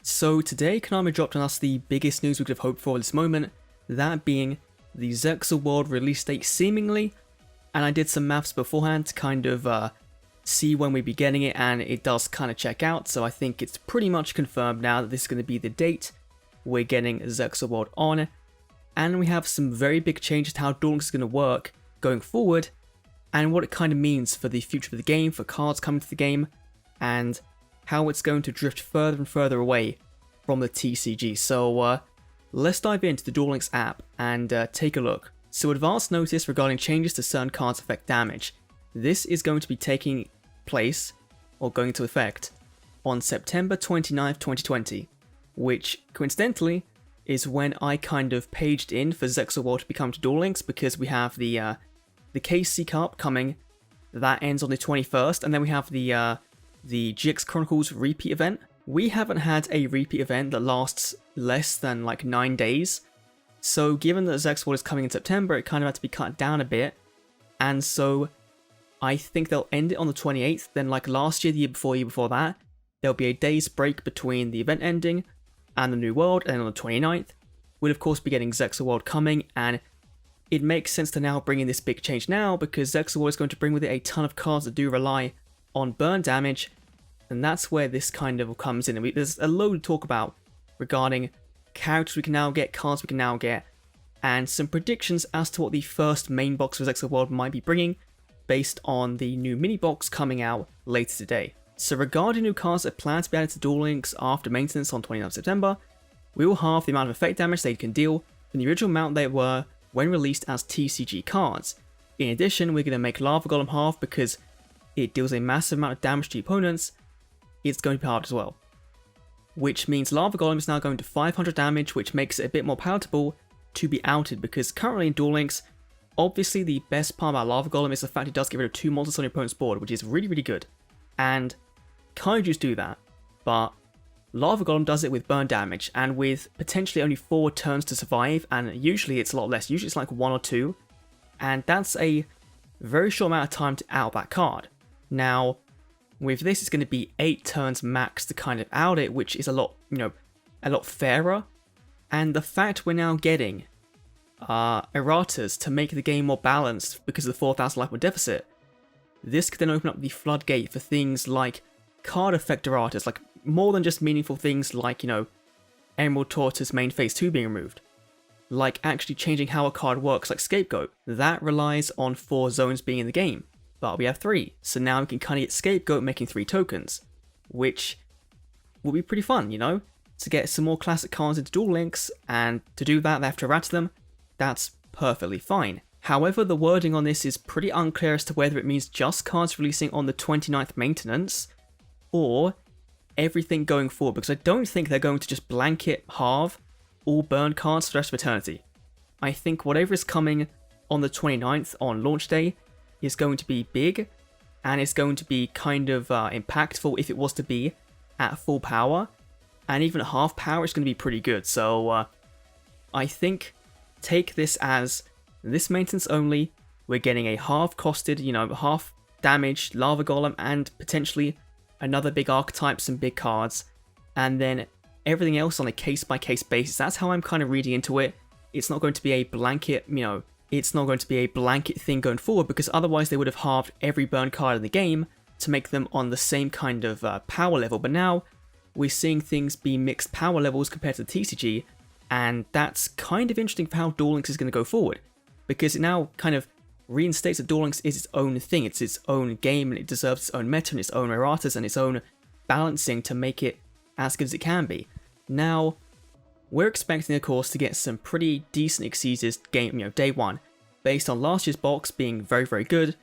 So today Konami dropped on us the biggest news we could have hoped for at this moment, that being the Zexal World release date seemingly, and I did some maths beforehand to kind of see when we'd be getting it, and it does kind of check out, so I think it's pretty much confirmed now that this is going to be the date we're getting Zexal World on, and we have some very big changes to how Duel Links is going to work going forward, and what it kind of means for the future of the game, for cards coming to the game, and how it's going to drift further and further away from the TCG. So let's dive into the Duel Links app and take a look. So advance notice regarding changes to certain cards affect damage. This is going to be taking place, or going into effect, on September 29th, 2020, which coincidentally is when I kind of paged in for Zexal World to become to Duel Links, because we have the KC Cup coming, that ends on the 21st, and then we have the GX Chronicles repeat event. We haven't had a repeat event that lasts less than like 9 days, so given that Zexal World is coming in September, it kind of had to be cut down a bit, and so I think they'll end it on the 28th, then like last year, the year before that, there'll be a day's break between the event ending and the new world, and then on the 29th, we'll of course be getting Zexal World coming, and it makes sense to now bring in this big change now, because Zexal World is going to bring with it a ton of cards that do rely on burn damage, and that's where this kind of comes in. And there's a load to talk about regarding characters we can now get, cards we can now get, and some predictions as to what the first main box for Zexal World might be bringing, based on the new mini box coming out later today. So regarding new cards that plan to be added to Duel Links after maintenance on 29th September, we will halve the amount of effect damage they can deal from the original amount they were when released as TCG cards. In addition, we're going to make Lava Golem half because it deals a massive amount of damage to opponents. It's going to be halved as well, which means Lava Golem is now going to 500 damage, which makes it a bit more palatable to be outed, because currently in Duel Links, obviously the best part about Lava Golem is the fact it does get rid of 2 monsters on your opponent's board, which is really, really good, and Kaijus do that, but Lava Golem does it with burn damage, and with potentially only 4 turns to survive, and usually it's a lot less, usually it's like 1 or 2, and that's a very short amount of time to out that card. Now, with this, it's going to be 8 turns max to kind of out it, which is a lot, a lot fairer. And the fact we're now getting erratas to make the game more balanced because of the 4,000 life point deficit, this could then open up the floodgate for things like card effect erratas, like more than just meaningful things like, Emerald Tortoise main phase 2 being removed. Like actually changing how a card works, like Scapegoat. That relies on 4 zones being in the game, but we have 3, so now we can kind of get Scapegoat making 3 tokens, which will be pretty fun, to get some more classic cards into Duel Links, and to do that they have to errata them. That's perfectly fine. However, the wording on this is pretty unclear as to whether it means just cards releasing on the 29th maintenance, or everything going forward, because I don't think they're going to just blanket halve all burn cards for the rest of eternity. I think whatever is coming on the 29th on launch day is going to be big, and it's going to be kind of impactful if it was to be at full power, and even at half power it's going to be pretty good. So I think take this as this maintenance only, we're getting a half costed, half damaged Lava Golem, and potentially another big archetype, some big cards, and then everything else on a case-by-case basis. That's how I'm kind of reading into it. It's not going to be a blanket, it's not going to be a blanket thing going forward, because otherwise they would have halved every burn card in the game to make them on the same kind of power level. But now we're seeing things be mixed power levels compared to the TCG, and that's kind of interesting for how Duel Links is going to go forward, because it now kind of reinstates that Duel Links is its own thing, it's its own game, and it deserves its own meta and its own erratas and its own balancing to make it as good as it can be. Now, we're expecting, of course, to get some pretty decent Exceeders game, day one. Based on last year's box being very, very good,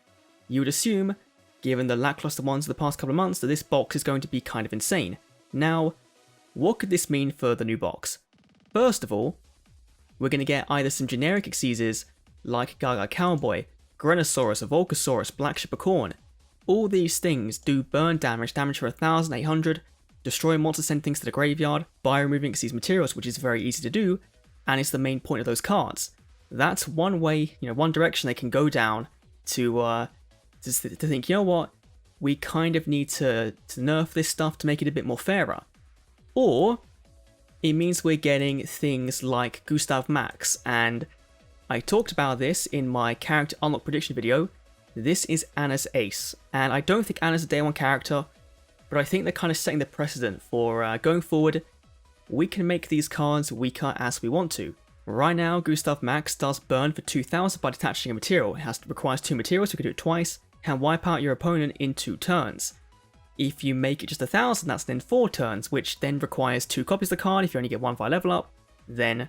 you would assume, given the lackluster ones of the past couple of months, that this box is going to be kind of insane. Now, what could this mean for the new box? First of all, we're going to get either some generic Exceeders like Gaga Cowboy, Grenosaurus, Volcasaurus, Black Ship of Corn. All these things do burn damage for 1,800, destroy monsters, send things to the graveyard by removing Exceed materials, which is very easy to do, and it's the main point of those cards. That's one way, one direction they can go down to think, what, we kind of need to nerf this stuff to make it a bit more fairer. Or it means we're getting things like Gustav Max, and I talked about this in my character unlock prediction video. This is Anna's ace, and I don't think Anna's a day 1 character, but I think they're kind of setting the precedent for going forward. We can make these cards weaker as we want to. Right now, Gustav Max does burn for 2000 by detaching a material. It requires 2 materials, so we can do it twice, can wipe out your opponent in 2 turns. If you make it just 1000, that's then 4 turns, which then requires 2 copies of the card. If you only get 1 via level up, then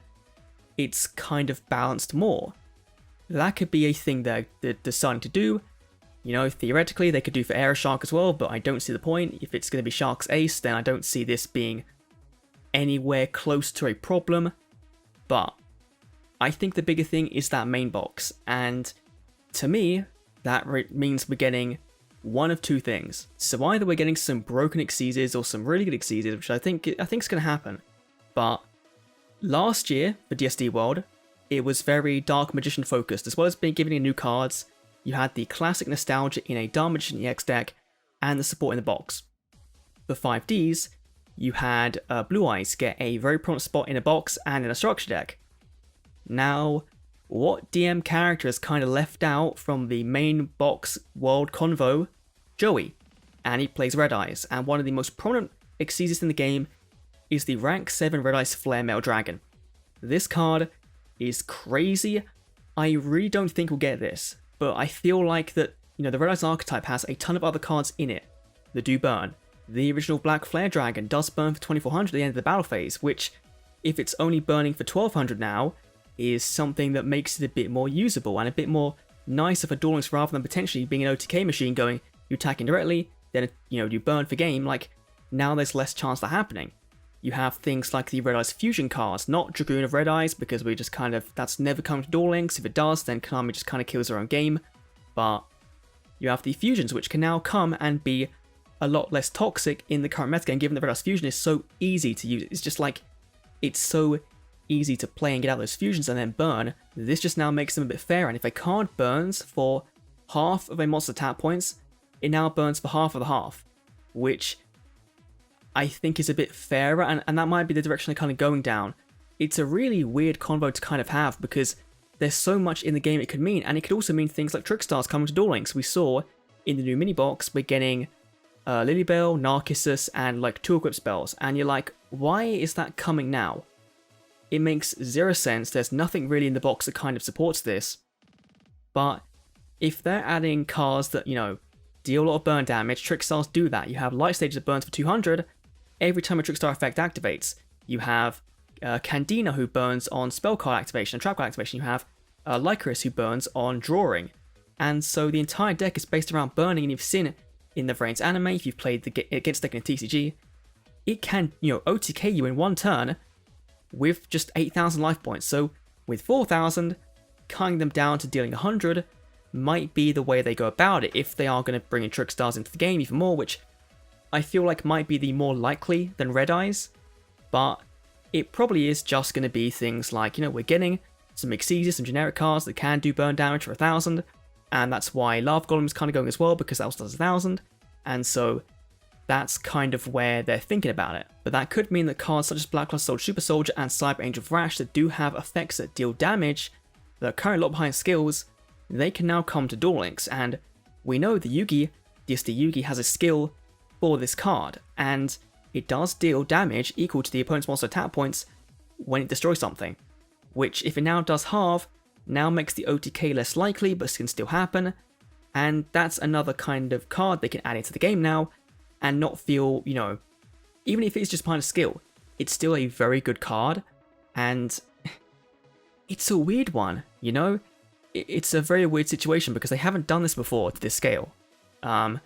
it's kind of balanced more. That could be a thing they're deciding to do. You know, theoretically, they could do for Aeroshark as well, but I don't see the point. If it's going to be Shark's ace, then I don't see this being anywhere close to a problem. But I think the bigger thing is that main box, and to me, that means we're getting one of 2 things. So either we're getting some broken Exceeders or some really good Exceeders, which I think is going to happen. But last year for DSD World, it was very Dark Magician focused, as well as being given you new cards. You had the classic nostalgia in a Dark Magician EX deck, and the support in the box. For 5Ds, you had Blue Eyes get a very prominent spot in a box and in a structure deck. Now, what DM character is kind of left out from the main box world convo? Joey, and he plays Red Eyes, and one of the most prominent Exceeders in the game is the rank 7 Red Eyes Flare Male Dragon. This card is crazy. I really don't think we'll get this, but I feel like that, you know, the Red Eyes archetype has a ton of other cards in it that do burn. The original Black Flare Dragon does burn for 2400 at the end of the battle phase, which, if it's only burning for 1200 now, is something that makes it a bit more usable and a bit more nicer for Duel Links rather than potentially being an OTK machine going, you attack indirectly, then, you know, you burn for game. Like, now there's less chance of that happening. You have things like the Red Eyes Fusion cards, not Dragoon of Red Eyes, because we just kind of, that's never come to Duel Links. If it does, then Konami just kind of kills their own game. But you have the Fusions, which can now come and be a lot less toxic in the current metagame, given that Red Eyes Fusion is so easy to use. It's just like, it's so easy to play and get out those fusions and then burn. This just now makes them a bit fairer, and if a card burns for half of a monster's attack points, it now burns for half of the half, which I think is a bit fairer, and that might be the direction they're kind of going down. It's a really weird convo to kind of have, because there's so much in the game it could mean, and it could also mean things like Trickstars coming to Duel Links. We saw in the new mini box, we're getting Lilybell, Narcissus, and like 2 equip spells, and you're like, why is that coming now? It makes 0 sense. There's nothing really in the box that kind of supports this. But if they're adding cards that, you know, deal a lot of burn damage, Trickstars do that. You have Light Stages that burns for 200 every time a Trickstar effect activates. You have Candina, who burns on spell card activation and trap card activation. You have Lycoris, who burns on drawing. And so the entire deck is based around burning, and you've seen it in the Vrains anime. If you've played against deck in TCG, it can, you know, OTK you in 1 turn with just 8,000 life points. So with 4,000, cutting them down to dealing 100 might be the way they go about it, if they are going to bring in Trickstars into the game even more, which I feel like might be the more likely than Red Eyes. But it probably is just going to be things like, you know, we're getting some Exceeders, some generic cards that can do burn damage for 1,000, and that's why Lava Golem is kind of going as well, because that also does 1,000, and so that's kind of where they're thinking about it. But that could mean that cards such as Black Cloth Soldier, Super Soldier, and Cyber Angel Thrash that do have effects that deal damage, that are currently a lot behind skills, they can now come to Duel Links. And we know the Yugi, DSD Yugi, has a skill for this card, and it does deal damage equal to the opponent's monster attack points when it destroys something, which, if it now does halve, now makes the OTK less likely, but can still happen. And that's another kind of card they can add into the game now, and not feel, you know, even if it's just behind a skill, it's still a very good card, and it's a weird one, you know? It's a very weird situation, because they haven't done this before to this scale. And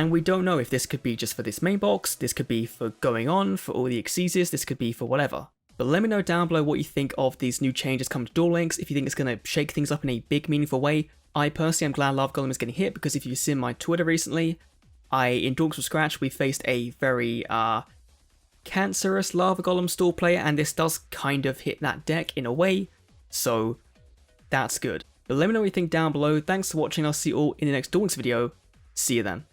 we don't know if this could be just for this main box, this could be for going on, for all the Exceeders, this could be for whatever. But let me know down below what you think of these new changes coming to Duel Links, if you think it's going to shake things up in a big, meaningful way. I personally am glad Lava Golem is getting hit, because if you've seen my Twitter recently, in Duel Links from Scratch, we faced a very cancerous Lava Golem stall player, and this does kind of hit that deck in a way, so that's good. But let me know what you think down below. Thanks for watching, I'll see you all in the next Duel Links video. See you then.